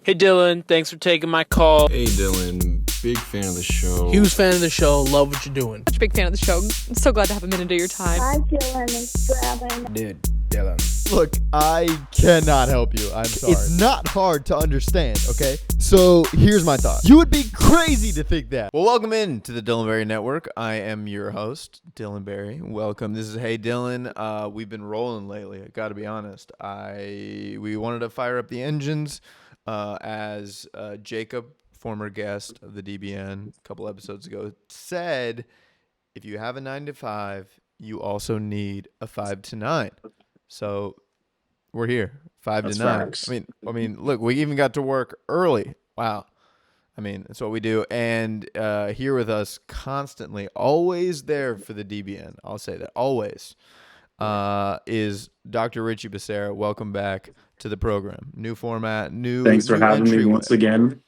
Hey Dylan, thanks for taking my call. Hey Dylan, big fan of the show. Huge fan of the show. Love what you're doing. Such a big fan of the show. I'm so glad to have a minute of your time. Hi, Dylan. It's Robin. Dude, Dylan. Look, I cannot help you. I'm sorry. It's not hard to understand, okay? So here's my thought. You would be crazy to think that. Well, welcome in to the Dylan Berry Network. I am your host, Dylan Berry. Welcome. This is Hey Dylan. We've been rolling lately. I got to be honest. We wanted to fire up the engines as Jacob, former guest of the DBN, a couple episodes ago, said, if you have a 9 to 5, you also need a 5 to 9. So we're here, 5 to 9. Facts. I mean, look, we even got to work early. Wow. I mean, that's what we do. And here with us constantly, always there for the DBN, I'll say that, always, is Dr. Richie Becerra. Welcome back to the program. New format, Thanks for having me entryway. once again.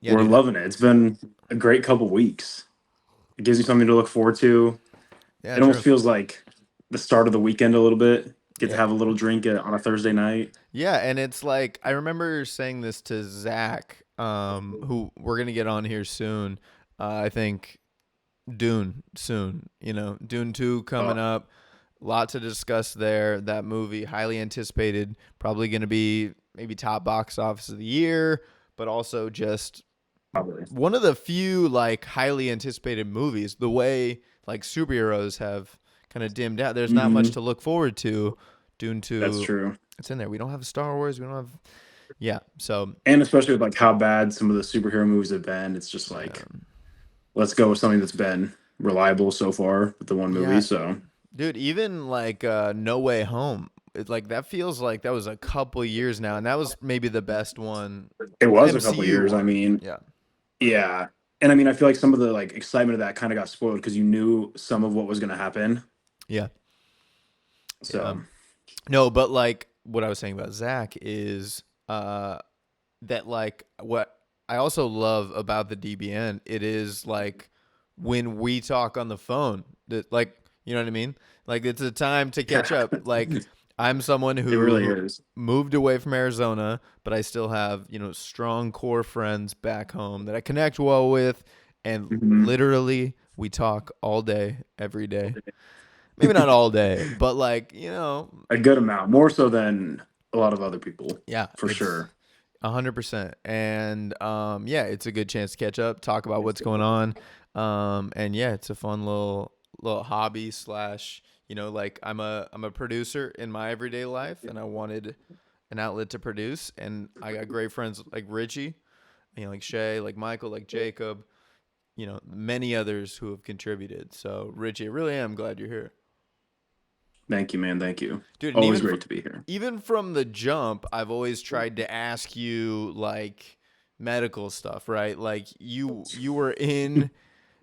Yeah, We're dude. loving it. It's been a great couple weeks. It gives you something to look forward to. Yeah, It almost true. feels like the start of the weekend a little bit. Get to have a little drink on a Thursday night. Yeah, and it's like, I remember saying this to Zach, who we're going to get on here soon. I think Dune soon, Dune 2 coming up. Lot to discuss there. That movie, highly anticipated, probably going to be maybe top box office of the year, but also just Probably. one of the few like highly anticipated movies. The way like superheroes have kind of dimmed out. There's not much to look forward to. Dune 2. That's true. It's in there. We don't have Star Wars. We don't have. Yeah. So. And especially with like how bad some of the superhero movies have been, it's just like, let's go with something that's been reliable so far with the one movie. Yeah. So, Dude, even like No Way Home. Like that feels like that was a couple years now, and that was maybe the best one. it was a MCU couple years. one. I mean, Yeah. yeah. And I mean, I feel like some of the like excitement of that kind of got spoiled because you knew some of what was going to happen. Yeah. So, No, but like what I was saying about Zach is that like what I also love about the DBN, it is like when we talk on the phone, that like, you know what I mean? Like it's a time to catch up. Like I'm someone it who really is. moved away from Arizona, but I still have, strong core friends back home that I connect well with. And literally we talk all day, every day. Maybe not all day, but like, A good amount, more so than a lot of other people. yeah, For it's sure. 100%. And yeah, it's a good chance to catch up, talk about what's going on. And yeah, it's a fun little hobby slash, like I'm a producer in my everyday life, and I wanted an outlet to produce, and I got great friends like Richie, like Shay, like Michael, like Jacob, many others who have contributed. So Richie, I really am glad you're here. Thank you, man. Thank you. Dude, and Always even great to be here. Even from the jump, I've always tried to ask you like medical stuff, right? Like you were in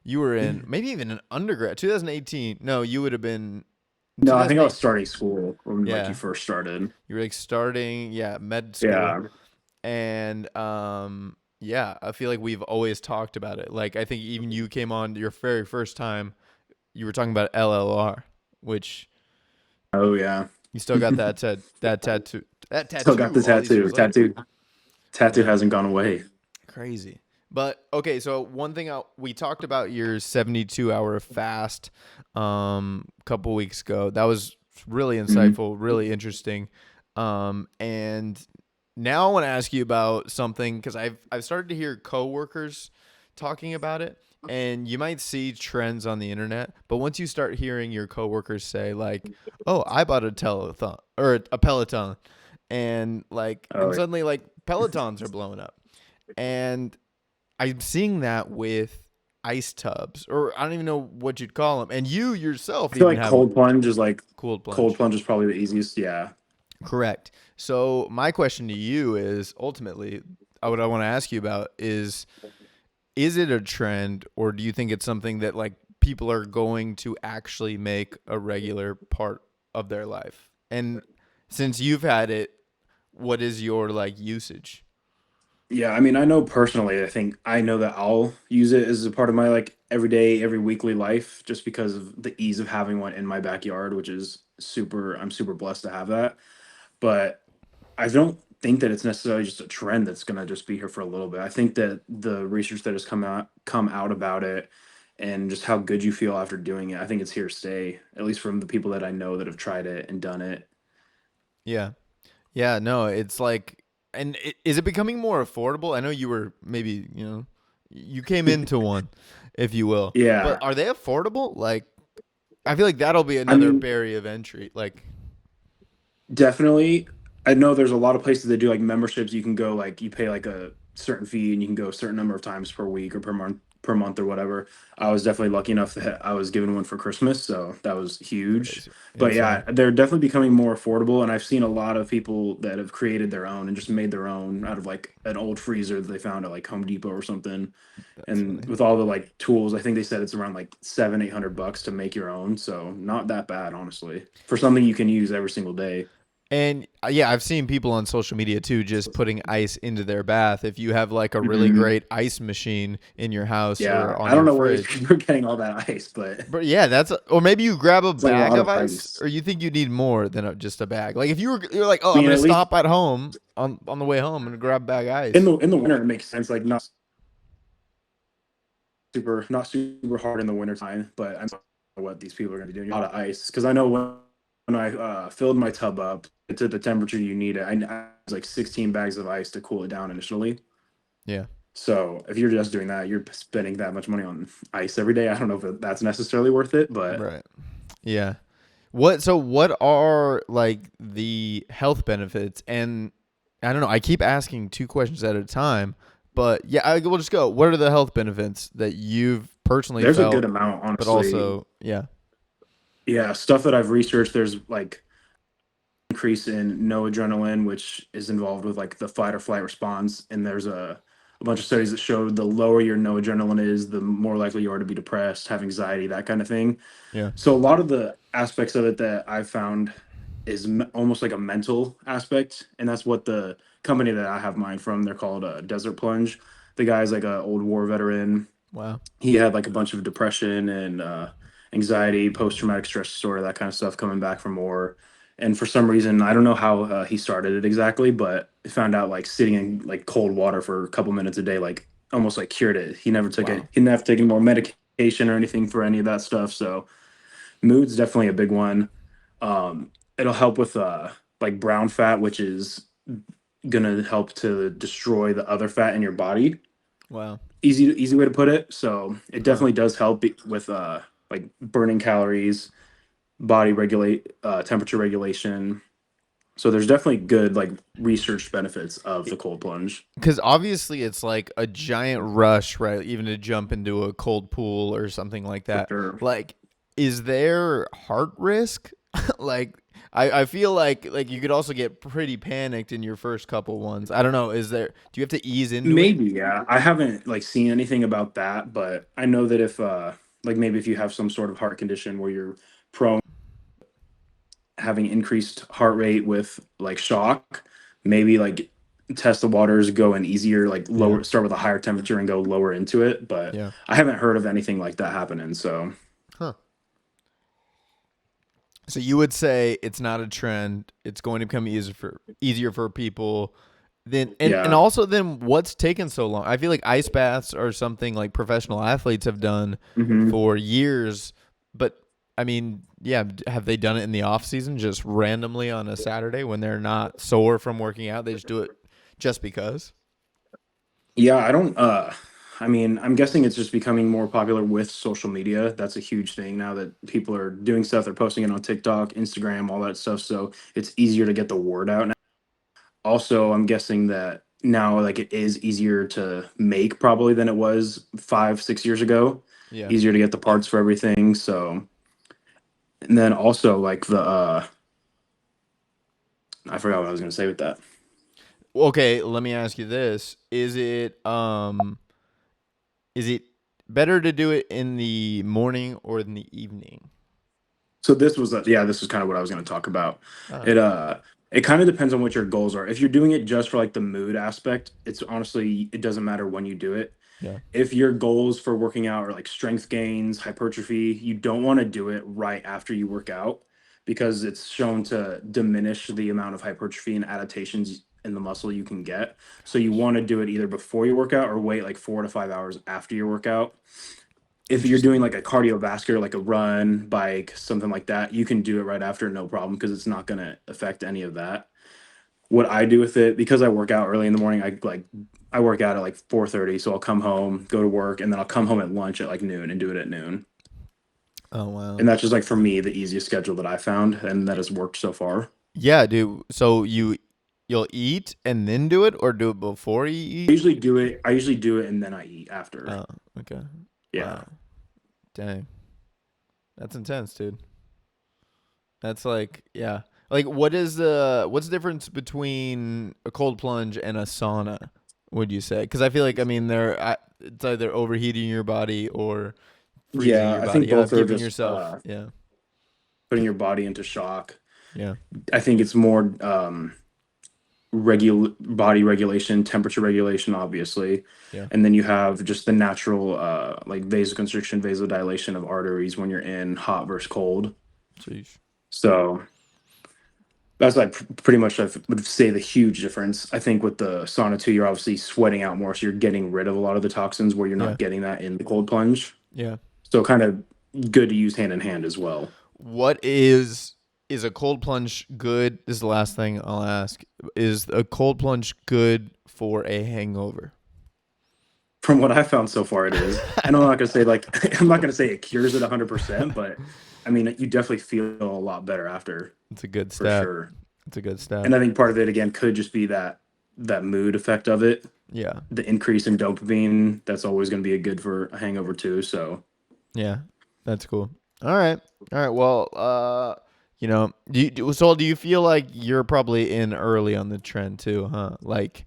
maybe even an undergrad, 2018. No, you would have been. No, I think I was starting school when Yeah. like you first started. You were like starting, med school. Yeah. And yeah, I feel like we've always talked about it. Like I think even you came on your very first time, you were talking about LLR, which Oh yeah. you still got that tattoo. That tattoo. Still got the all these tattoo. years later. Tattoo hasn't gone away. Crazy. But okay, so one thing we talked about your 72-hour fast couple weeks ago. That was really insightful, really interesting. And now I want to ask you about something because I've started to hear coworkers talking about it, and you might see trends on the internet, but once you start hearing your coworkers say like, "Oh, I bought a telethon or a Peloton," and like and suddenly like Pelotons are blowing up, and I'm seeing that with ice tubs, or I don't even know what you'd call them. And you yourself, I feel even like have cold plunge is like Cold Plunge. Cold plunge is probably the easiest. Yeah. Correct. So my question to you is ultimately, what I want to ask you about is it a trend, or do you think it's something that like people are going to actually make a regular part of their life? And since you've had it, what is your like usage? Yeah, I mean, I know personally, I know that I'll use it as a part of my like everyday, every weekly life just because of the ease of having one in my backyard, which is I'm super blessed to have that. But I don't think that it's necessarily just a trend that's going to just be here for a little bit. I think that the research that has come out about it and just how good you feel after doing it, I think it's here to stay, at least from the people that I know that have tried it and done it. Yeah. Yeah, no, it's like, and is it becoming more affordable? I know you were maybe, you came into one, if you will. Yeah. But are they affordable? Like, I feel like that'll be I another mean, barrier of entry. Like, definitely. I know there's a lot of places that do like memberships. You can go like you pay like a certain fee and you can go a certain number of times per week or per month or whatever. I was definitely lucky enough that I was given one for Christmas, so that was huge. crazy. But Insane. yeah, they're definitely becoming more affordable, and I've seen a lot of people that have created their own and just made their own out of like an old freezer that they found at like Home Depot or something. That's And funny. with all the like tools, I think they said it's around like 700-800 bucks to make your own. So not that bad, honestly, for something you can use every single day. And yeah, I've seen people on social media too just putting ice into their bath. If you have like a really Mhm. great ice machine in your house Yeah, or on I don't your know where fridge. you're getting all that ice, but But yeah, or maybe you grab a it's like a bag lot of of ice, ice. or you think you need more than just a bag. Like if you're like, oh, I I'm mean, gonna at least stop at home on the way home and grab a bag of in ice. the winter it makes sense. Like not super hard in the winter time, but I don't know what these people are going to be doing. A lot of ice because I know when I filled my tub up to the temperature you need it, I was like 16 bags of ice to cool it down initially. Yeah. So if you're just doing that, you're spending that much money on ice every day. I don't know if that's necessarily worth it, but Right. Yeah. What are like the health benefits? And I don't know, I keep asking two questions at a time, but yeah, we'll just go. What are the health benefits that you've personally there's a good felt, amount, but honestly. also, yeah. Yeah, stuff that I've researched. There's like increase in noradrenaline, which is involved with like the fight or flight response. And there's a bunch of studies that show the lower your noradrenaline is, the more likely you are to be depressed, have anxiety, that kind of thing. Yeah. So a lot of the aspects of it that I've found is almost like a mental aspect, and that's what the company that I have mine from. They're called Desert Plunge. The guy's like a old war veteran. Wow. He had like a bunch of depression and anxiety, post traumatic stress disorder, that kind of stuff coming back from war. And for some reason, I don't know how he started it exactly, but I found out like sitting in like cold water for a couple minutes a day, like almost like cured it. He never took it. Wow. He didn't have to take any more medication or anything for any of that stuff. So mood's definitely a big one. It'll help with like brown fat, which is gonna help to destroy the other fat in your body. Wow. Easy way to put it. So it Huh. definitely does help with like burning calories, body regulate temperature regulation. So there's definitely good like research benefits of the cold plunge. Because obviously it's like a giant rush, right? Even to jump into a cold pool or something like For that. sure. Like, is there heart risk? Like, I feel like you could also get pretty panicked in your first couple ones. I don't know. Do you have to ease into it? Maybe, yeah. I haven't like seen anything about that, but I know that if like maybe if you have some sort of heart condition where you're prone having increased heart rate with like shock, maybe like test the waters, go in easier, like Yeah. lower, start with a higher temperature and go lower into it. But Yeah. I haven't heard of anything like that happening. So Huh. So you would say it's not a trend. It's going to become easier for people. Then and yeah. also then what's taken so long? I feel like ice baths are something like professional athletes have done hmm for years, but I mean, yeah, have they done it in the off season just randomly on a Saturday when they're not sore from working out? They just do it just because. Yeah, I don't I mean, I'm guessing it's just becoming more popular with social media. That's a huge thing now that people are doing stuff, they're posting it on TikTok, Instagram, all that stuff. So it's easier to get the word out now. Also, I'm guessing that now like it is easier to make probably than it was 5, 6 years ago. Yeah. Easier to get the parts for everything. So and then also like the I forgot what I was gonna say with that. Okay, let me ask you this: is it better to do it in the morning or in the evening? So this was kind of what I was going to talk about. Oh, It kind of depends on what your goals are. If you're doing it just for like the mood aspect, it's honestly it doesn't matter when you do it. yeah. If your goals for working out are like strength gains, hypertrophy, you don't want to do it right after you work out because it's shown to diminish the amount of hypertrophy and adaptations in the muscle you can get. So you want to do it either before your workout or wait like 4 to 5 hours after your workout. If you're doing like a cardiovascular, like a run, bike, something like that, you can do it right after, no problem, because it's not going to affect any of that. What I do with it, because I work out early in the morning, I work out at like 4:30, so I'll come home, go to work, and then I'll come home at lunch at like noon and do it at noon. Oh wow. And that's just like for me the easiest schedule that I found, and that has worked so far. Yeah, dude. So you'll eat and then do it, or do it before you eat? I usually do it and then I eat after. Oh, okay. Yeah. Wow. Dang. That's intense, dude. That's like, yeah. Like, what's the difference between a cold plunge and a sauna, would you say? Because I feel like, I mean, it's either overheating your body or freezing Yeah, your I body. think both are giving just yourself, putting your body into shock. yeah. I think it's more body regulation, temperature regulation, obviously. Yeah. And then you have just the natural like vasoconstriction, vasodilation of arteries when you're in hot versus cold. Sheesh. So that's like pretty much I would say the huge difference. I think with the sauna too, you're obviously sweating out more, so you're getting rid of a lot of the toxins where you're not getting that in the cold plunge. Yeah. So kind of good to use hand in hand as well. What is a cold plunge good? This is the last thing I'll ask. Is a cold plunge good for a hangover? From what I found so far, it is. And I'm not gonna say it cures it 100%, but I mean you definitely feel a lot better after. It's a good for step. sure. It's a good step. And I think part of it again could just be that mood effect of it. Yeah. The increase in dopamine, that's always going to be good for a hangover too. So Yeah, that's cool. All right. Well, do you feel like you're probably in early on the trend too, huh? Like,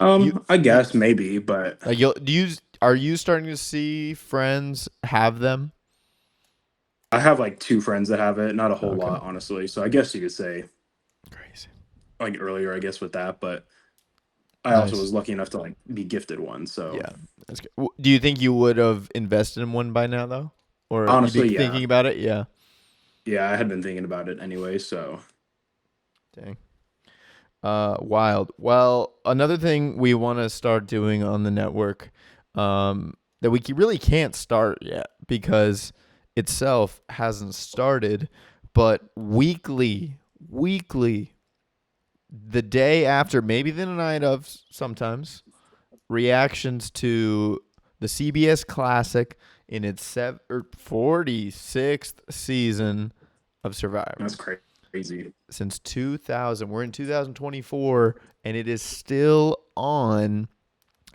I guess maybe, but like are you starting to see friends have them? I have like 2 friends that have it, not a whole Okay. lot, honestly. So I guess you could say Crazy. like earlier, I guess with that, but I Nice. also was lucky enough to like be gifted one. So Yeah, that's good. Do you think you would have invested in one by now though, or Honestly, you'd be yeah. thinking about it? Yeah. yeah, I had been thinking about it anyway. So Dang. Wild. Well, another thing we want to start doing on the network, that we really can't start yet because itself hasn't started, but weekly, the day after, maybe the night of, sometimes reactions to the CBS Classic in its 46th season of Survivor. that's crazy. Since 2000. We're in 2024, and it is still on,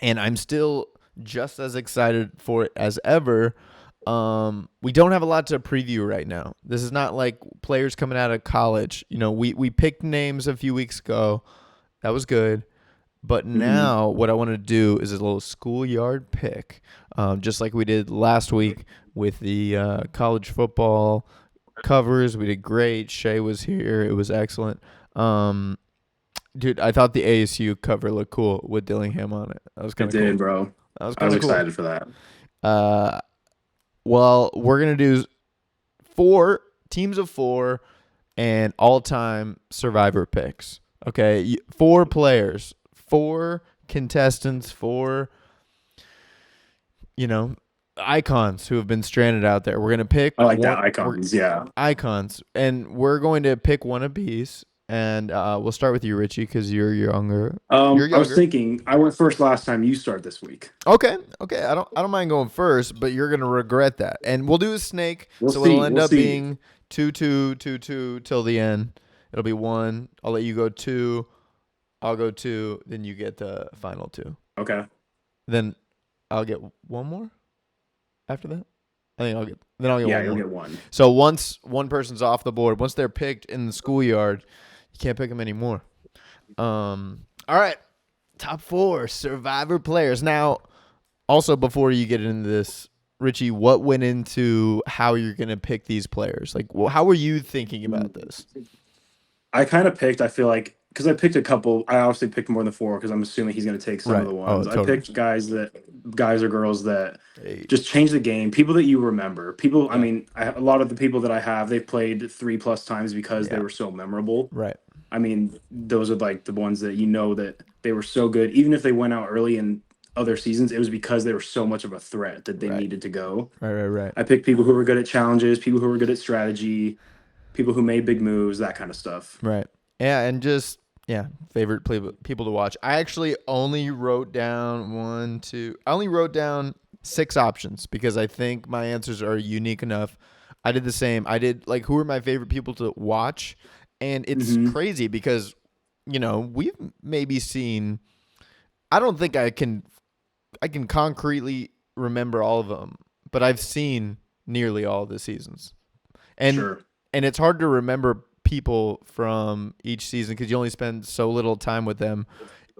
and I'm still just as excited for it as ever. We don't have a lot to preview right now. This is not like players coming out of college. You know, we picked names a few weeks ago. That was good. But now what I want to do is a little SchoolYard pick, just like we did last week with the college football covers. We did great. Shay was here. It was excellent. Dude, I thought the ASU cover looked cool with Dillingham on it. That was It kind of did, cool. bro. That was I was kind of cool. excited for that. Well, we're going to do 4 teams of 4 and all-time Survivor picks. Okay, 4 players, 4 contestants, 4, icons who have been stranded out there. We're going to pick I like that icons. Yeah. icons, and we're going to pick one apiece. And we'll start with you, Richie, because you're younger. You're younger. I was thinking I went first last time. You start this week. Okay. I don't mind going first, but you're gonna regret that. And we'll do a snake, We'll it'll end see. up being 2-2 till the end. It'll be 1. I'll let you go 2. I'll go 2. Then you get the final 2. Okay. Then I'll get one more after that. I think I'll get Yeah, one you'll more. get one. So once one person's off the board, once they're picked in the SchoolYard, you can't pick them anymore. All right. Top 4 Survivor players. Now, also before you get into this, Richie, what went into how you're going to pick these players? Like, how were you thinking about this? I kind of picked, I feel like, because I picked a couple. I obviously picked more than 4 because I'm assuming he's going to take some Right. of the ones. Totally. I picked guys or girls that Hey. just change the game. People that you remember. People, I Yeah. mean, a lot of the people that I have, they've played 3+ times because they Yeah. were so memorable. Right. I mean, those are like the ones that that they were so good. Even if they went out early in other seasons, it was because they were so much of a threat that they Right. needed to go. Right. I picked people who were good at challenges, people who were good at strategy, people who made big moves, that kind of stuff. Right. Yeah, and just favorite people to watch. I actually only wrote down I only wrote down 6 options because I think my answers are unique enough. I did the same. I did like who are my favorite people to watch, and it's crazy because we've maybe seen. I don't think I can concretely remember all of them, but I've seen nearly all of the seasons, and Sure. and it's hard to remember people from each season because you only spend so little time with them.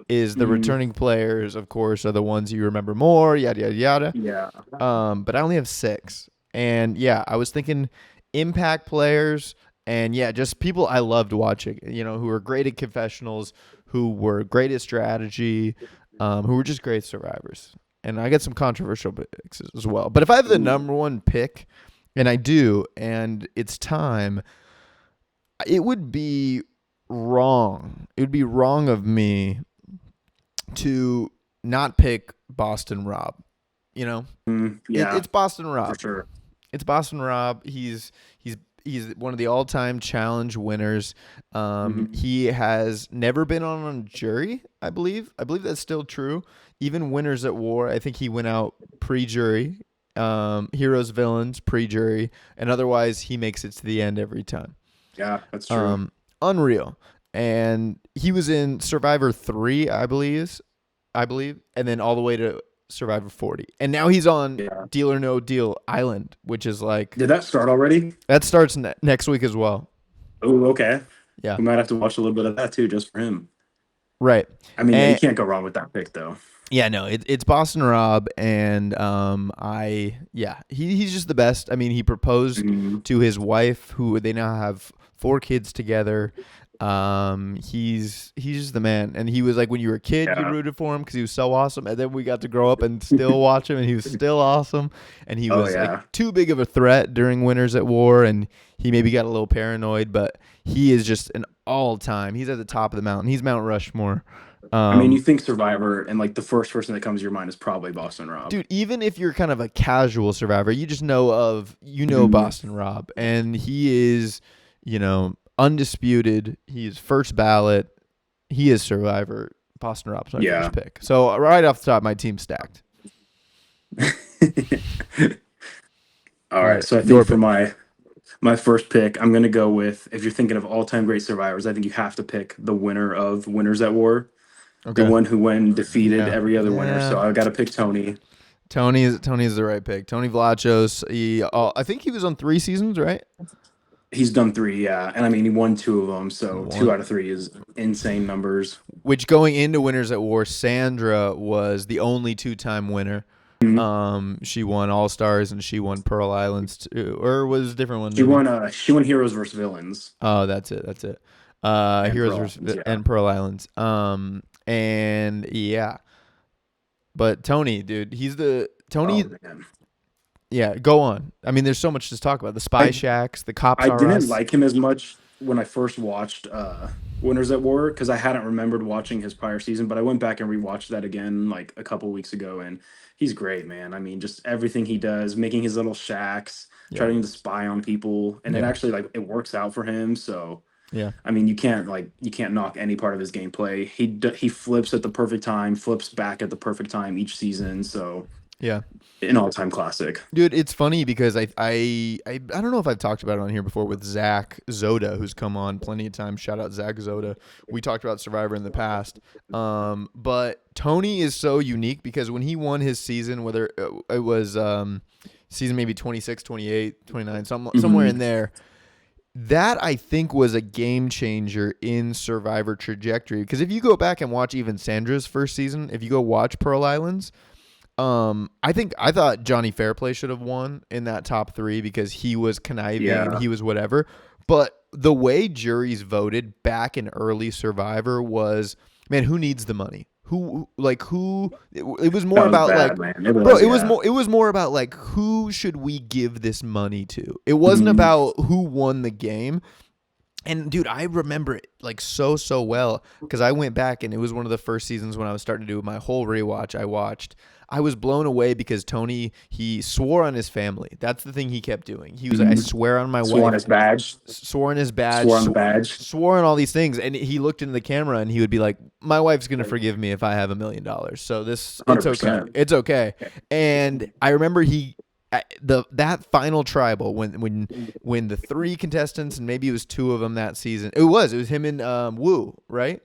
Is the returning players, of course, are the ones you remember more, yada yada yada. Yeah. But I only have 6, and I was thinking impact players, and just people I loved watching. Who were great at confessionals, who were great at strategy, who were just great survivors. And I get some controversial picks as well. But if I have the number one pick, and I do, and it's time, it would be wrong. It would be wrong of me to not pick Boston Rob. Yeah. It's Boston Rob. For sure. It's Boston Rob. He's one of the all-time challenge winners. He has never been on a jury, I believe. I believe that's still true. Even Winners at War, I think he went out pre-jury. Heroes, Villains, pre-jury. And otherwise, he makes it to the end every time. Yeah, that's true. Unreal. And he was in Survivor 3, I believe, and then all the way to Survivor 40. And now he's on Deal or No Deal Island, which is like... Did that start already? That starts next week as well. Oh, okay. Yeah. We might have to watch a little bit of that too, just for him. Right. I mean, you can't go wrong with that pick, though. Yeah, no, it's Boston Rob, and he's just the best. I mean, he proposed to his wife, who they now have 4 kids together. He's just the man, and he was like when you were a kid, you rooted for him because he was so awesome, and then we got to grow up and still watch him, and he was still awesome, and he was like too big of a threat during Winners at War, and he maybe got a little paranoid, but he is just an all-time. He's at the top of the mountain. He's Mount Rushmore. I mean, you think Survivor, and like the first person that comes to your mind is probably Boston Rob. Dude, even if you're kind of a casual Survivor, you just know Boston Rob, and he is, undisputed. He's first ballot. He is Survivor. Boston Rob's my first pick. So right off the top, my team's stacked. All right. So I think for my first pick, I'm gonna go with, if you're thinking of all-time great survivors, I think you have to pick the winner of Winners at War. Okay. The one who went and defeated every other winner. So I got to pick Tony. Tony's the right pick. Tony Vlachos. I think he was on 3 seasons, right? He's done 3, yeah. And I mean, he won 2 of them. So 2 out of 3 is insane numbers. Which going into Winners at War, Sandra was the only 2-time winner. She won All Stars and she won Pearl Islands too, or was a different one? She won Heroes versus Villains. Oh, that's it. Heroes versus and Pearl Islands. And but Tony, dude, he's the Tony. Oh, yeah, go on. I mean, there's so much to talk about. The spy shacks, the cops. I didn't like him as much when I first watched Winners at War because I hadn't remembered watching his prior season, but I went back and rewatched that again like a couple weeks ago, and he's great, man. I mean, just everything he does, making his little shacks, trying to spy on people, and it actually it works out for him. So yeah, I mean, you can't knock any part of his gameplay. He flips at the perfect time, flips back at the perfect time each season. So yeah, an all-time classic, dude. It's funny because I don't know if I've talked about it on here before with Zach Zoda, who's come on plenty of times. Shout out Zach Zoda. We talked about Survivor in the past, but Tony is so unique because when he won his season, whether it was season maybe 26, 28, 29, somewhere in there. That, I think, was a game changer in Survivor trajectory. Because if you go back and watch even Sandra's first season, if you go watch Pearl Islands, I thought Johnny Fairplay should have won in that top 3 because he was conniving and he was whatever. But the way juries voted back in early Survivor was, man, who needs the money? It was more about it was more about like who should we give this money to? It wasn't about who won the game. And dude, I remember it like so well because I went back and it was one of the first seasons when I was starting to do my whole rewatch. I watched. I was blown away because Tony, he swore on his family. That's the thing he kept doing. He was like, I swear on my wife. Swore on his badge. Swore on his badge. Swore on the badge. Swore on all these things. And he looked into the camera and he would be like, my wife's going to forgive me if I have $1 million. So it's 100%. okay. It's okay. And I remember that final tribal when the 3 contestants and maybe it was 2 of them that season. It was him and Wu, right?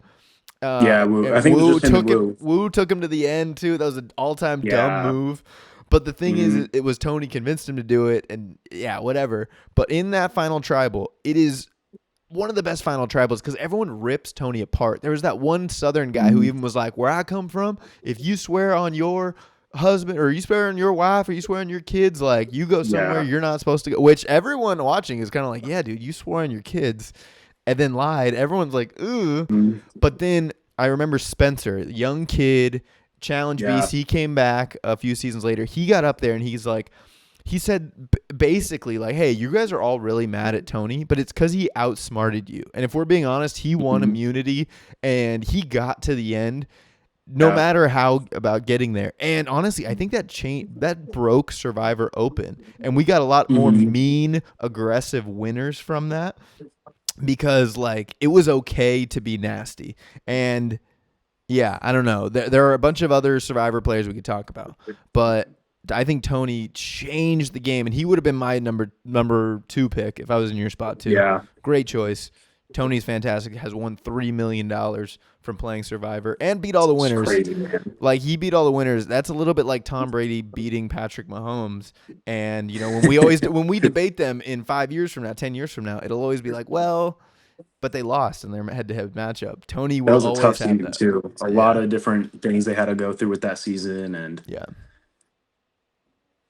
Yeah, Wu. I think it was just him and Wu. Wu took him to the end too. That was an all-time dumb move. But the thing is, it was Tony convinced him to do it, and yeah, whatever. But in that final tribal, it is one of the best final tribals because everyone rips Tony apart. There was that one Southern guy who even was like, "Where I come from, if you swear on your husband or you swear on your wife or you swear on your kids, like you go somewhere you're not supposed to go." Which everyone watching is kind of like, "Yeah, dude, you swore on your kids." And then lied. Everyone's like, ooh. But then I remember Spencer, young kid, Challenge Beast. He came back a few seasons later. He got up there and he's like, he said basically like, hey, you guys are all really mad at Tony, but it's because he outsmarted you. And if we're being honest, he won immunity and he got to the end no matter how about getting there. And honestly, I think that broke Survivor open. And we got a lot more mean, aggressive winners from that. Because like it was okay to be nasty, and yeah, I don't know. There are a bunch of other Survivor players we could talk about, but I think Tony changed the game, and he would have been my number 2 pick if I was in your spot too. Yeah, great choice. Tony's fantastic. Has won $3 million from playing Survivor and beat all the winners. Crazy, man. Like he beat all the winners. That's a little bit like Tom Brady beating Patrick Mahomes. And you know when we debate them in 5 years from now, 10 years from now, it'll always be like, well, but they lost in their head-to-head matchup. Tony will always have that. That was a tough season too. A lot of different things they had to go through with that season, and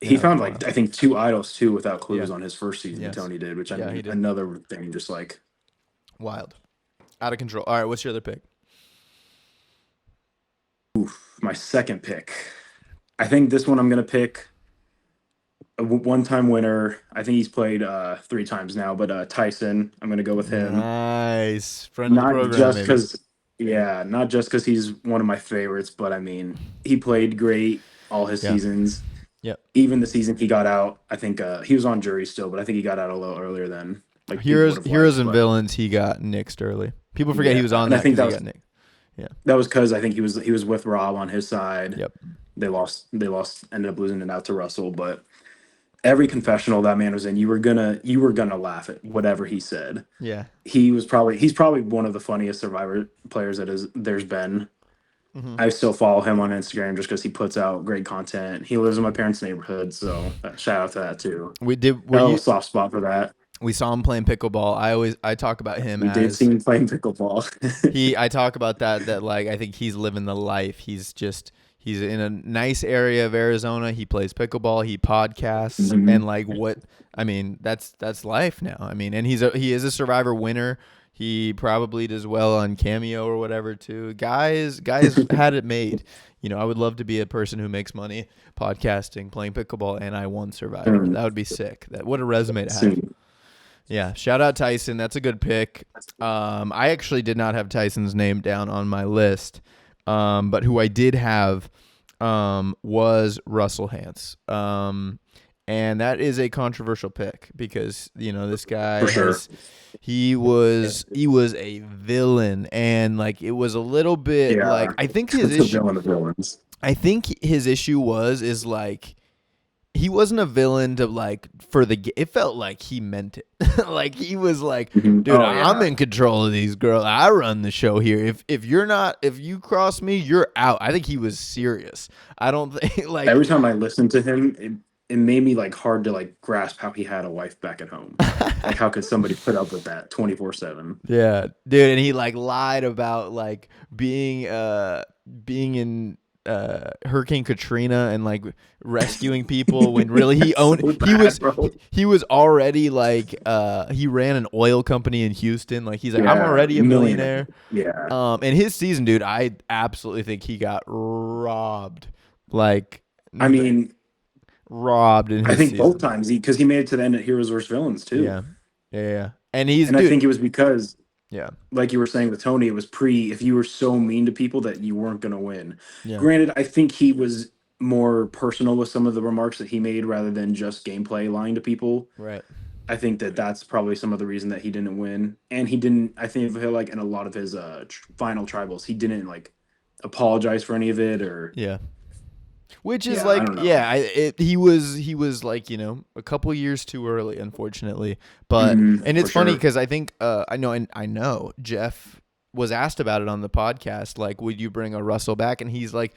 he found like I think 2 idols too without clues on his first season. Yes. Tony did, which I mean, he did. Another thing, just like. Wild. Out of control. All right, what's your other pick? My second pick. I think this one I'm going to pick a one-time winner. I think he's played 3 times now, but Tyson, I'm going to go with him. Nice. Friend of the program, not just because he's one of my favorites, but I mean, he played great all his seasons. Yep. Even the season he got out, I think he was on jury still, but I think he got out a little earlier than. Like Heroes and Villains, he got nixed early. People forget he was on that. I think he got nixed. Yeah, that was because I think he was with Rob on his side. Yep. They lost. Ended up losing it out to Russell. But every confessional that man was in, you were gonna laugh at whatever he said. Yeah. He's probably one of the funniest Survivor players there's been. I still follow him on Instagram just because he puts out great content. He lives in my parents' neighborhood, so shout out to that too. We did. A soft spot for that. We saw him playing pickleball. I talk about him. We did see him playing pickleball. I talk about that like I think he's living the life. He's in a nice area of Arizona. He plays pickleball. He podcasts and like what I mean. That's life now. I mean, and he is a Survivor winner. He probably does well on Cameo or whatever too. Guys had it made. You know, I would love to be a person who makes money podcasting, playing pickleball, and I won Survivor. That would be sick. What a resume to have. Yeah, shout out Tyson. That's a good pick. I actually did not have Tyson's name down on my list, but who I did have was Russell Hantz. And that is a controversial pick because, you know, this guy he was a villain, and like it was a little bit like I think his issue. Villain of villains. I think his issue is like he wasn't a villain to like for the. It felt like he meant it. Like he was like, dude, I'm in control of these girls. I run the show here. If you cross me, you're out. I think he was serious. I don't think like every time I listened to him, it made me like hard to like grasp how he had a wife back at home. Like how could somebody put up with that 24/7? Yeah, dude, and he like lied about like being in Hurricane Katrina and like rescuing people when really he was already like he ran an oil company in Houston. Like he's like, I'm already a millionaire. Yeah. And his season, dude, I absolutely think he got robbed. Like I mean, robbed in his I think season. both times because he made it to the end at Heroes vs Villains too. Yeah. And he's And I dude. think it was because, Yeah. like you were saying with Tony, it was if you were so mean to people that you weren't going to win. Yeah. Granted, I think he was more personal with some of the remarks that he made rather than just gameplay lying to people. Right. I think that that's probably some of the reason that he didn't win. And he didn't, I feel like in a lot of his final tribals, he didn't like apologize for any of it or, Yeah. Which is yeah, I like, don't know. yeah, he was like, a couple years too early, unfortunately. But and it's for funny sure. because I think I know Jeff was asked about it on the podcast. Like, would you bring a Russell back? And he's like,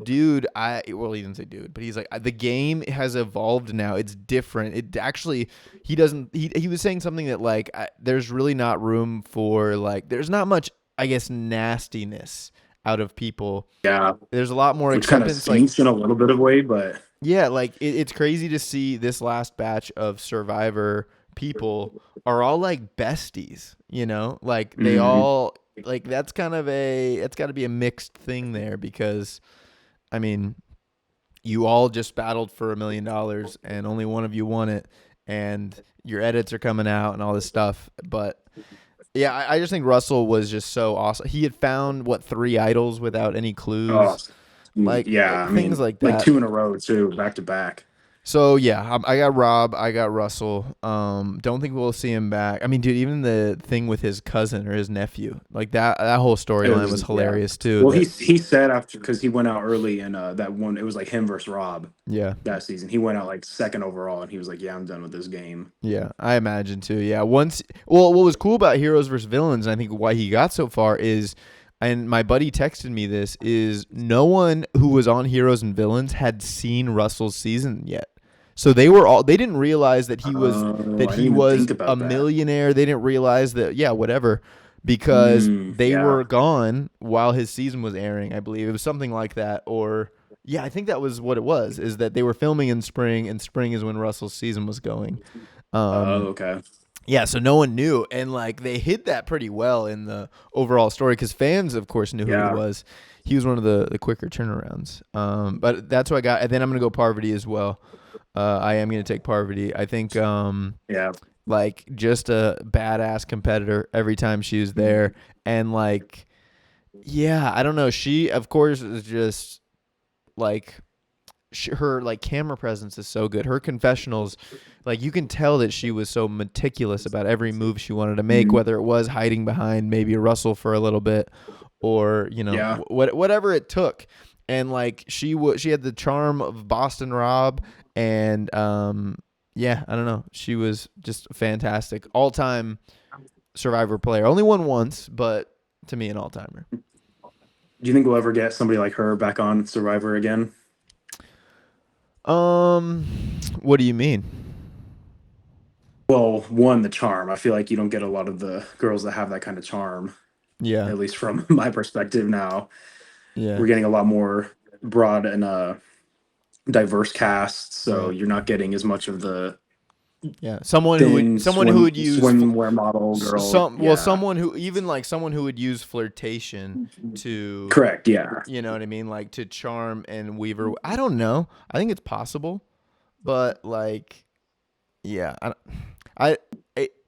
dude, he didn't say dude, but he's like, the game has evolved now. It's different. It actually, he was saying something that like, there's really not room for like, there's not much, I guess, nastiness out of people. Yeah. There's a lot more Which kind of acceptance. stinks in a little bit of way, but Yeah, like it's crazy to see this last batch of Survivor people are all like besties, like they all like that's kind of it's got to be a mixed thing there because, I mean, you all just battled for $1 million and only one of you won it, and your edits are coming out and all this stuff, but. Yeah, I just think Russell was just so awesome. He had found 3 idols without any clues. oh, Like yeah, I things mean, like that. 2 in a row too, back to back. So yeah, I got Rob, I got Russell. Don't think we'll see him back. I mean, dude, even the thing with his cousin or his nephew, like that whole storyline was hilarious too. Well, he said after, because he went out early and that one, it was like him versus Rob. Yeah, that season he went out like 2nd overall, and he was like, "Yeah, I'm done with this game." Yeah, I imagine too. Yeah, what was cool about Heroes versus Villains, and I think why he got so far is. And my buddy texted me this, is no one who was on Heroes and Villains had seen Russell's season yet. So they didn't realize that he was a millionaire. They didn't realize that, whatever, because they were gone while his season was airing, I believe. It was something like that. Or, I think that was what it was, is that they were filming in spring, and spring is when Russell's season was going. Okay. Yeah, so no one knew, and like they hid that pretty well in the overall story because fans, of course, knew who he was. He was one of the quicker turnarounds. But that's what I got, and then I'm gonna go Parvati as well. I am gonna take Parvati. I think, like just a badass competitor every time she was there, and like, I don't know. She, of course, is just like. Her like camera presence is so good. Her confessionals, like you can tell that she was so meticulous about every move she wanted to make, whether it was hiding behind maybe a Russell for a little bit, or whatever it took. And like she had the charm of Boston Rob, and I don't know, she was just fantastic, all time Survivor player. Only won once, but to me an all timer. Do you think we'll ever get somebody like her back on Survivor again? What do you mean? Well, one, the charm. I feel like you don't get a lot of the girls that have that kind of charm. Yeah. At least from my perspective now. Yeah. We're getting a lot more broad and diverse casts, so you're not getting as much of the someone who would use swimwear model girl. Someone who would use flirtation to correct, yeah. You know what I mean, like to charm and weaver. I don't know. I think it's possible, but like,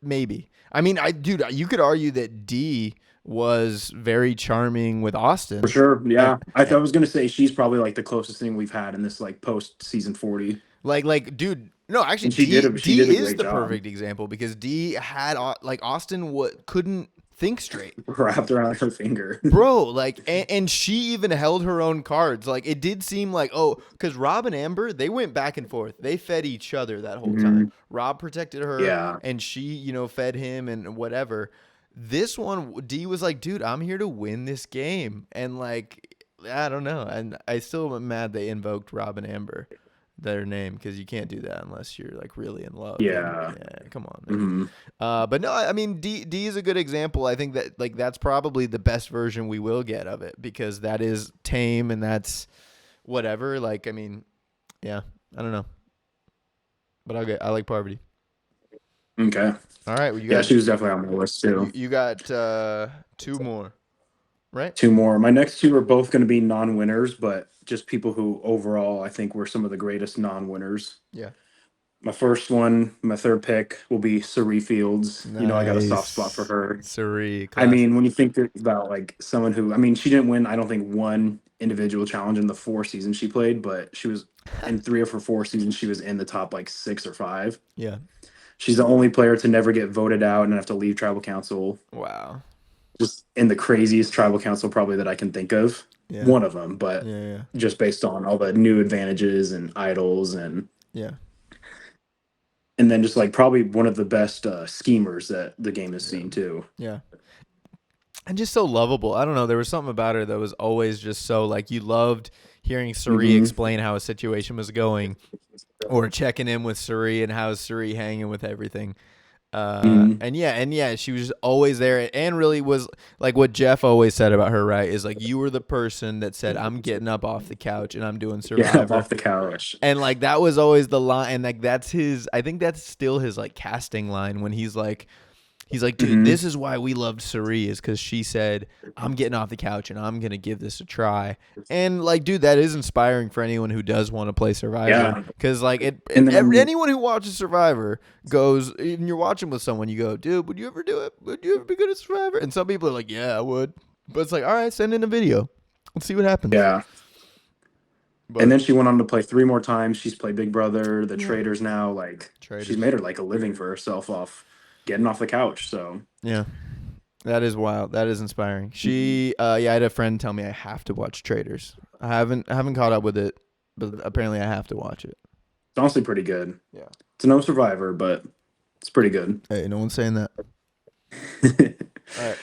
maybe. I mean, you could argue that Dee was very charming with Austin. For sure, yeah. I was gonna say she's probably like the closest thing we've had in this like post season 40. Like, dude. No, actually, Dee is the perfect example because Dee had like Austin couldn't think straight, wrapped around her finger, bro. Like, and she even held her own cards. Like, it did seem like because Rob and Amber, they went back and forth. They fed each other that whole time. Rob protected her, and she fed him and whatever. This one, Dee was like, dude, I'm here to win this game, and like, I don't know, and I still am mad they invoked Rob and Amber. Their name, because you can't do that unless you're like really in love. Come on. But no, I mean, D is a good example. I think that like that's probably the best version we will get of it because that is tame and that's whatever. Like, I mean, I don't know, but I like Parvati. Okay. All right. Well, she was definitely on my list too. You got 2 more, right? 2 more. My next 2 are both going to be non-winners, but just people who overall I think were some of the greatest non-winners. Yeah. my first one, my third pick will be Cerie Fields. You know, I got a soft spot for her. Suri, I classic. mean, when you think about like someone who, I mean, she didn't win, I don't think, one individual challenge in the 4 seasons she played, but she was in 3 of her 4 seasons, she was in the top like 6 or 5. Yeah. She's the only player to never get voted out and have to leave tribal council. Wow. Just in the craziest tribal council probably that I can think of. Yeah. One of them, but Yeah. just based on all the new advantages and idols Yeah. and then just like probably one of the best schemers that the game has seen too. Yeah. And just so lovable. I don't know. There was something about her that was always just so like you loved hearing Suri explain how a situation was going, or checking in with Suri and how's Suri hanging with everything. And yeah, she was always there, and really was like what Jeff always said about her, right? Is like, you were the person that said, I'm getting up off the couch and I'm doing Survivor. Yeah, off the couch. And like that was always the line, and like that's his, I think that's still his like casting line when he's like, dude, this is why we loved Suri, is because she said, I'm getting off the couch and I'm gonna give this a try. And like, dude, that is inspiring for anyone who does want to play Survivor. Because like anyone who watches Survivor goes, and you're watching with someone, you go, dude, would you ever do it? Would you ever be good at Survivor? And some people are like, yeah, I would. But it's like, all right, send in a video. Let's see what happens. Yeah. But, and then she went on to play 3 more times. She's played Big Brother, The Traders now. Like, Traders. She's made her like a living for herself off getting off the couch. So yeah, that is wild. That is inspiring. She, I had a friend tell me I have to watch Traders. I haven't caught up with it, but apparently I have to watch it. It's honestly pretty good. Yeah, it's no Survivor, but it's pretty good. Hey, no one's saying that. All right.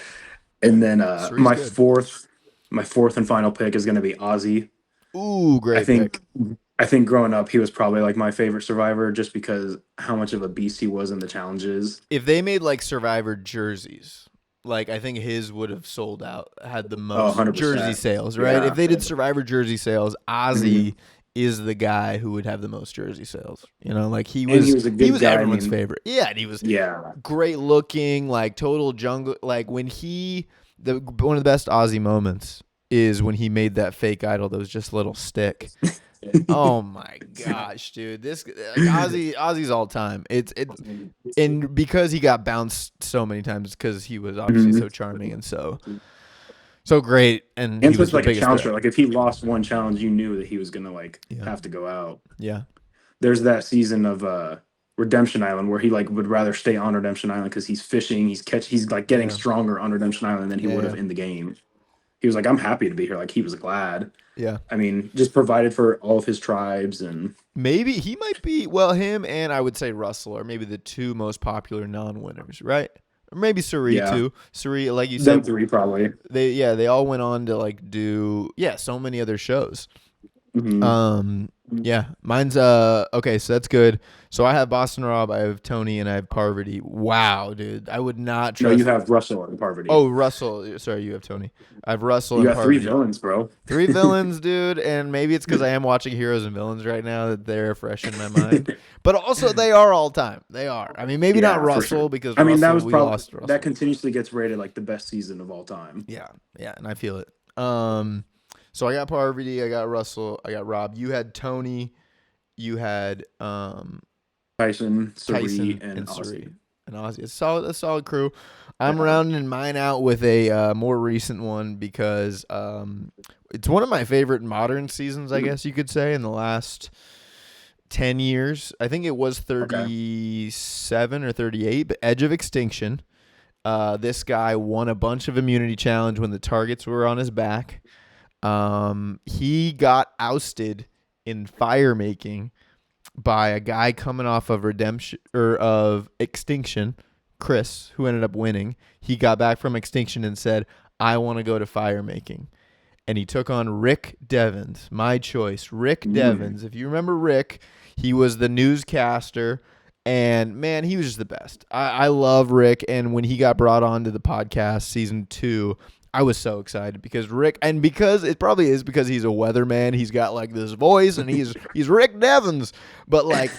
And then my good. fourth and final pick is going to be Ozzy. Ooh, great pick. I think growing up, he was probably like my favorite Survivor just because how much of a beast he was in the challenges. If they made like Survivor jerseys, like I think his would have sold out, had the most 100%. jersey sales, right? Yeah. If they did Survivor jersey sales, Ozzy is the guy who would have the most jersey sales. You know, like he was a good guy. everyone's favorite. Yeah, and he was great looking, like total jungle. Like when one of the best Ozzy moments is when he made that fake idol that was just a little stick. Oh my gosh, dude! This Ozzy's all time. It's and because he got bounced so many times, because he was obviously so charming and so great, and he was like a challenger. threat. Like if he lost one challenge, you knew that he was gonna have to go out. Yeah. There's that season of Redemption Island where he like would rather stay on Redemption Island because he's fishing, he's like getting stronger on Redemption Island than he would have in the game. He was like, I'm happy to be here. Like he was glad. Yeah. I mean, just provided for all of his tribes, and maybe he might be him and I would say Russell are maybe the two most popular non-winners, right? Or maybe Suri too. Suri, like you said, them 3 probably. They all went on to like do so many other shows. Yeah, mine's okay, so that's good. So I have Boston Rob, I have Tony, and I have Parvati. Wow, dude, I would not trust. No, you have Russell and Parvati. Oh, Russell. Sorry, you have Tony. I have Russell. You and got Parvati. 3 villains, bro. 3 villains, dude, and maybe it's because I am watching Heroes and Villains right now that they're fresh in my mind. But also, they are all time. They are. I mean, maybe not Russell because I mean Russell, that was we probably lost Russell. that continuously gets rated like the best season of all time. Yeah, and I feel it. So I got Parvati, I got Russell, I got Rob. You had Tony. You had Tyson, Suri, and Ozzy. And Ozzy. It's a solid crew. I'm rounding mine out with a more recent one because it's one of my favorite modern seasons, I guess you could say, in the last 10 years. I think it was 37 or 38, but Edge of Extinction. This guy won a bunch of immunity challenge when the targets were on his back. He got ousted in fire making by a guy coming off of Extinction, Chris, who ended up winning. He got back from Extinction and said, I want to go to fire making. And he took on Rick Devens, my choice. Rick Devens. If you remember Rick, he was the newscaster. And man, he was just the best. I love Rick. And when he got brought on to the podcast season 2, I was so excited because Rick, and because it probably is because he's a weatherman, he's got like this voice and he's Rick Devens, but like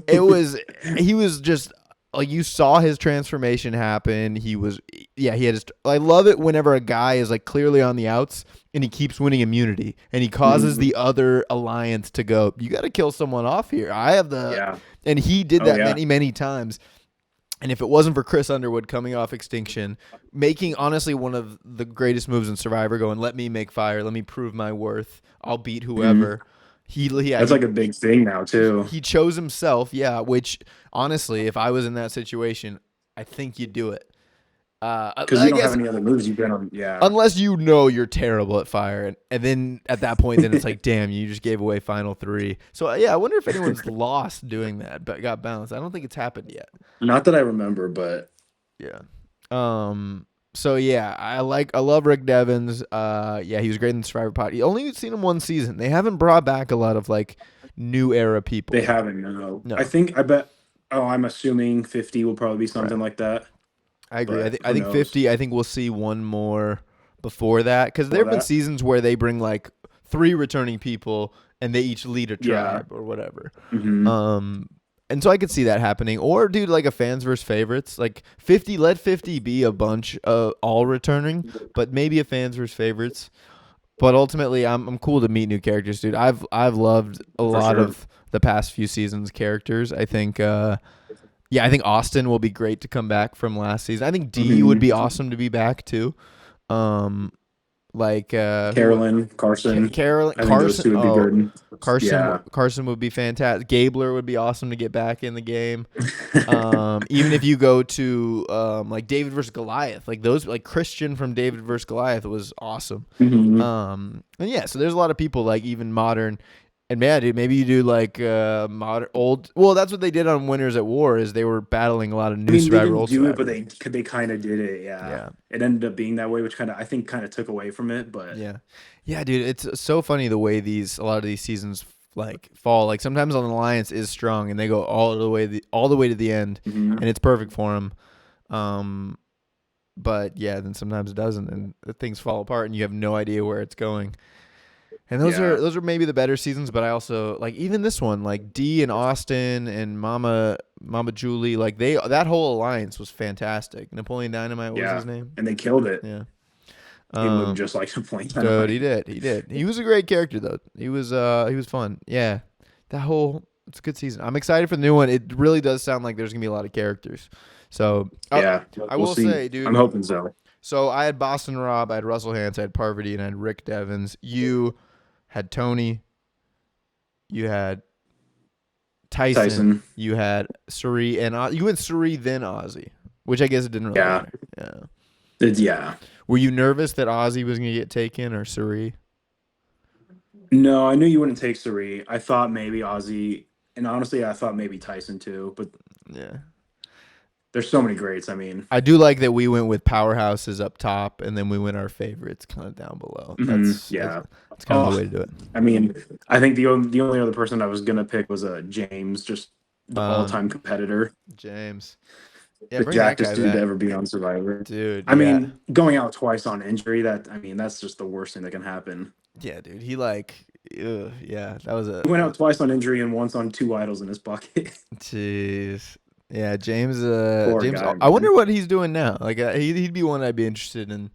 he was just like you saw his transformation happen. He had his. I love it whenever a guy is like clearly on the outs and he keeps winning immunity and he causes the other alliance to go, you got to kill someone off here. I have the, and he did that many times. And if it wasn't for Chris Underwood coming off Extinction, making honestly one of the greatest moves in Survivor, going, let me make fire, let me prove my worth, I'll beat whoever. That's like a big thing now too. He chose himself, which honestly, if I was in that situation, I think you'd do it. Because you don't have any other moves you've been on. Yeah. Unless you know you're terrible at fire. And then at that point, then it's like, damn, you just gave away final 3. So, I wonder if anyone's lost doing that but got bounced. I don't think it's happened yet. Not that I remember, but. Yeah. So, I love Rick Devens. He was great in the Survivor Pod. You only seen him one season. They haven't brought back a lot of, like, new era people. They haven't, no. I'm assuming 50 will probably be something like that. I agree. I think 50. I think we'll see one more before that because there have been seasons where they bring like 3 returning people and they each lead a tribe or whatever. And so I could see that happening. Or dude, like a fans versus favorites, like 50. Let 50 be a bunch of all returning, but maybe a fans versus favorites. But ultimately, I'm cool to meet new characters, dude. I've loved a lot of the past few seasons characters. I think. I think Austin will be great to come back from last season. I think D would be awesome to be back too. Carolyn, Carson. Carson would be good. Carson would be fantastic. Gabler would be awesome to get back in the game. Even if you go to like David versus Goliath, like those, like Christian from David versus Goliath was awesome. So there's a lot of people like even modern. And man, dude, maybe you do like modern old. Well, that's what they did on Winners at War. Is they were battling a lot of new Survivor. They didn't do it, but they kind of did it. Yeah. It ended up being that way, which I think took away from it. But yeah, dude, it's so funny the way a lot of these seasons like fall. Like sometimes an alliance is strong and they go all the way to the end, and it's perfect for them. But then sometimes it doesn't, and things fall apart, and you have no idea where it's going. And those are maybe the better seasons, but I also like even this one, like D and Austin and Mama Julie, like that whole alliance was fantastic. Napoleon Dynamite, what was his name? And they killed it. Yeah. He moved just like Napoleon Dynamite. Dude, he did. He was a great character though. He was fun. Yeah. It's a good season. I'm excited for the new one. It really does sound like there's gonna be a lot of characters. So I will say, dude. I'm hoping so. So I had Boston Rob, I had Russell Hantz, I had Parvati, and I had Rick Devens. You had Tony, you had Tyson. You had Suri, and you went Suri then Ozzy, which I guess it didn't really matter. Yeah. Were you nervous that Ozzy was going to get taken or Suri? No, I knew you wouldn't take Suri. I thought maybe Ozzy, and honestly, I thought maybe Tyson too. But there's so many greats. I mean, I do like that we went with powerhouses up top, and then we went our favorites kind of down below. That's kind of the way to do it. I mean, I think the only other person I was gonna pick was James, just the all-time competitor. James, the jackest dude to ever be on Survivor, dude. I mean, going out twice on injury, that's just the worst thing that can happen. Yeah, dude. He that was He went out twice on injury and once on 2 idols in his pocket. Jeez. Yeah, James. James. Guy, I wonder what he's doing now. Like, he'd be one I'd be interested in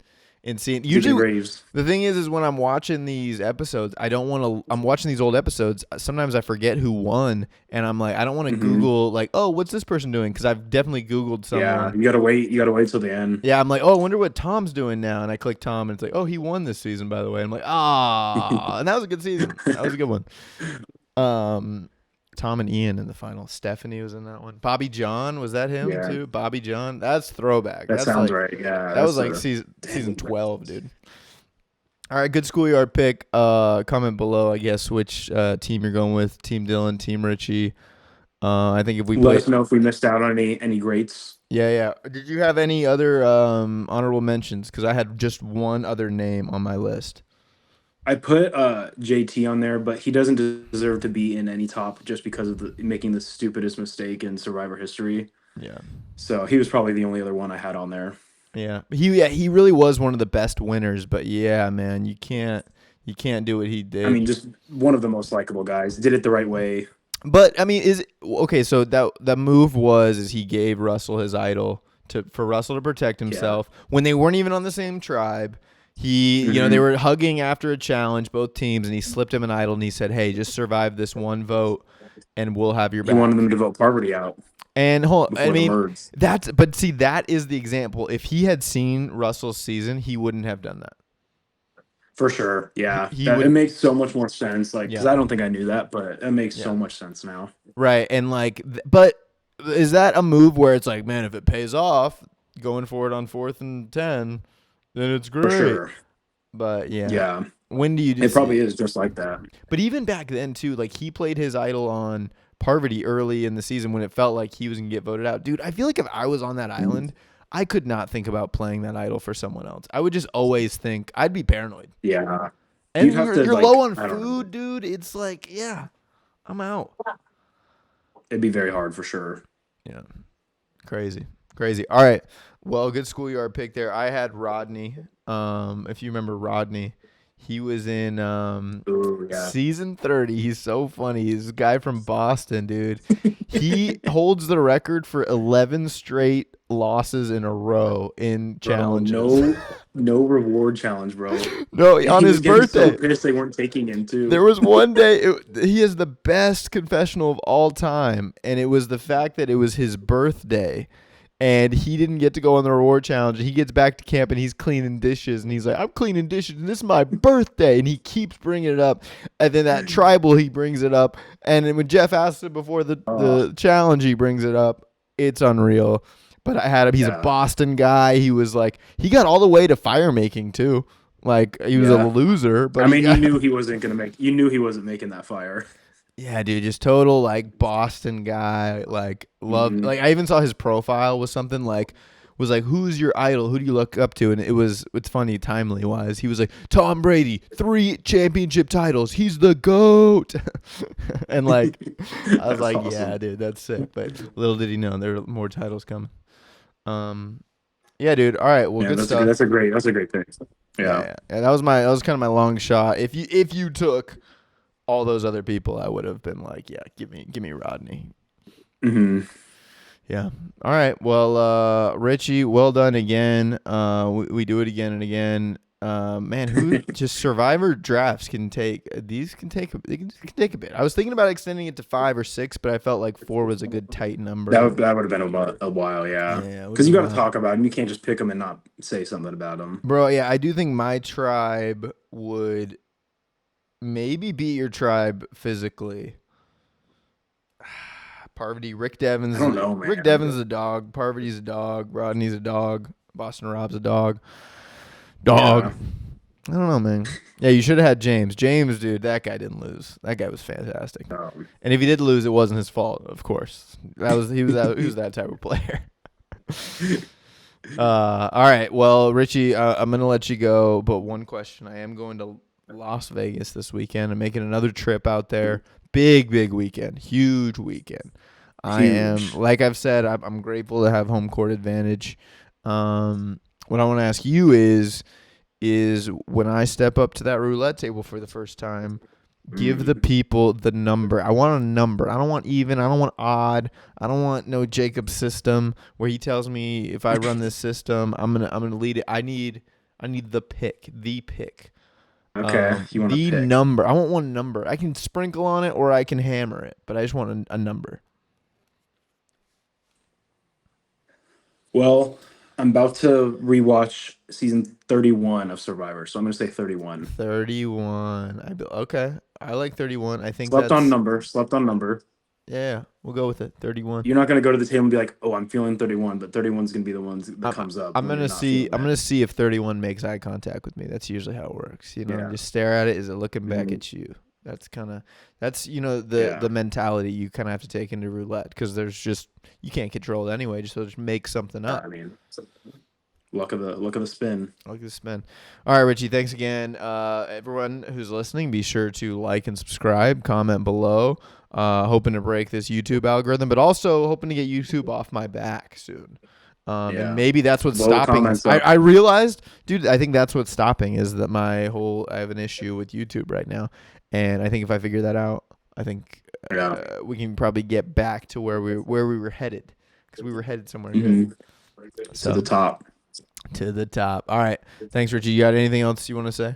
seeing. Usually, the thing is when I'm watching these episodes, I'm watching these old episodes. Sometimes I forget who won, and I'm like, I don't want to Google like, oh, what's this person doing? Because I've definitely Googled someone. Yeah, you gotta wait till the end. Yeah, I'm like, oh, I wonder what Tom's doing now, and I click Tom, and it's like, oh, he won this season, by the way. I'm like, and that was a good season. That was a good one. Tom and Ian in the final. Stephanie was in that one. Bobby John, was that him too? Bobby John, that's throwback. That sounds right. Yeah, that was like season 12, dude. All right, good SchoolYard pick. Comment below, I guess, which team you're going with. Team Dylan, Team Richie. I think if we let us know if we missed out on any greats. Yeah. Did you have any other honorable mentions? Because I had just one other name on my list. I put JT on there, but he doesn't deserve to be in any top just because of making the stupidest mistake in Survivor history. Yeah. So he was probably the only other one I had on there. Yeah. He really was one of the best winners, but yeah, man, you can't do what he did. I mean, just one of the most likable guys. Did it the right way. But I mean, okay? So that move is he gave Russell his idol for Russell to protect himself when they weren't even on the same tribe. He, they were hugging after a challenge, both teams, and he slipped him an idol and he said, "Hey, just survive this one vote, and we'll have your back." He wanted them to vote Parvati out. And that is the example. If he had seen Russell's season, he wouldn't have done that. For sure, yeah. It makes so much more sense. Like, because I don't think I knew that, but it makes so much sense now. Right, and but is that a move where it's like, man, if it pays off going for it on 4th and 10, then it's great. For sure. But yeah. When do you? It probably is just like that. But even back then too, like he played his idol on Parvati early in the season when it felt like he was gonna get voted out. Dude, I feel like if I was on that island, I could not think about playing that idol for someone else. I would just always think I'd be paranoid. Yeah. And you're low on food, dude. It's like, I'm out. It'd be very hard for sure. Yeah. Crazy. All right. Well, good schoolyard pick there. I had Rodney. If you remember Rodney, he was in season 30. He's so funny. He's a guy from Boston, dude. He holds the record for 11 straight losses in a row in challenges. No reward challenge, bro. No, on his birthday. So pissed they weren't taking him too. There was one day he has the best confessional of all time, and it was the fact that it was his birthday. And he didn't get to go on the reward challenge. He gets back to camp and he's cleaning dishes. And he's like, I'm cleaning dishes and this is my birthday. And he keeps bringing it up. And then that tribal, he brings it up. And then when Jeff asked him before the challenge, he brings it up. It's unreal. But I had him. He's a Boston guy. He was like, he got all the way to fire making too. Like he was a loser. But you knew he wasn't going to make, you knew he wasn't making that fire. Yeah, dude, just total like Boston guy, like loved. Like I even saw his profile was something like, who's your idol? Who do you look up to? And it's funny, timely wise. He was like, Tom Brady, 3 championship titles. He's the GOAT. And like, I was like, awesome. Yeah, dude, that's sick. But little did he know there were more titles coming. Yeah, dude. All right, well, good stuff. That's a great pick. Yeah. That was kind of my long shot. If you took all those other people, I would have been like, yeah, give me Rodney. Mm-hmm. Yeah. All right. Well, Richie, well done again. We do it again and again. Man, who just Survivor drafts can take a bit. I was thinking about extending it to 5 or 6, but I felt like 4 was a good tight number. That would have been a while, yeah. Because you got to talk about them. You can't just pick them and not say something about them, bro. Yeah, I do think my tribe would maybe beat your tribe physically. Parvati, Rick Devens. I don't know, man. Rick Devens is a dog. Parvati's a dog. Rodney's a dog. Boston Rob's a dog. Yeah. I don't know, man. Yeah, you should have had James. James, dude, that guy didn't lose. That guy was fantastic. And if he did lose, it wasn't his fault, of course. He was that type of player. All right. Well, Richie, I'm gonna let you go, but one question: I am going to Las Vegas this weekend and making another trip out there. Big weekend, huge weekend. I am, like I've said, I'm grateful to have home court advantage. What I want to ask you is when I step up to that roulette table for the first time, give the people the number. I want a number. I don't want even. I don't want odd. I don't want no Jacob system where he tells me if I run this system, I'm gonna lead it. I need the pick. Okay, you want the number. I want one number. I can sprinkle on it or I can hammer it, but I just want a number. Well, I'm about to rewatch season 31 of Survivor, so I'm going to say 31. 31. Okay, I like 31. I think Slept on number. Yeah, we'll go with it. 31. You're not going to go to the table and be like, "Oh, I'm feeling 31," but 31 is going to be the ones that comes up. I'm going to see if 31 makes eye contact with me. That's usually how it works. Just stare at it. Is it looking back at you? That's the mentality you kind of have to take into roulette, because you can't control it anyway. Just make something up. I mean, luck of the spin. Luck of the spin. All right, Richie. Thanks again. Everyone who's listening, be sure to like and subscribe. Comment below. Hoping to break this YouTube algorithm, but also hoping to get YouTube off my back soon. And maybe that's what's stopping. I realized, dude, I think that's what's stopping is that I have an issue with YouTube right now. And I think if I figure that out, I think Yeah. we can probably get back to where we were headed, because we were headed somewhere good. Mm-hmm. So, To the top. To the top. All right. Thanks, Richie. You got anything else you want to say?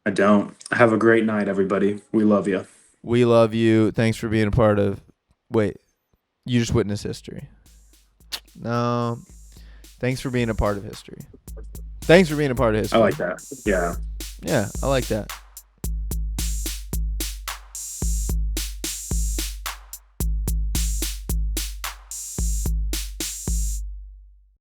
I don't. Have a great night, everybody. We love you. We love you. Thanks for being a part of. Wait, you just witnessed history. No. Thanks for being a part of history. Thanks for being a part of history. I like that. Yeah. Yeah, I like that.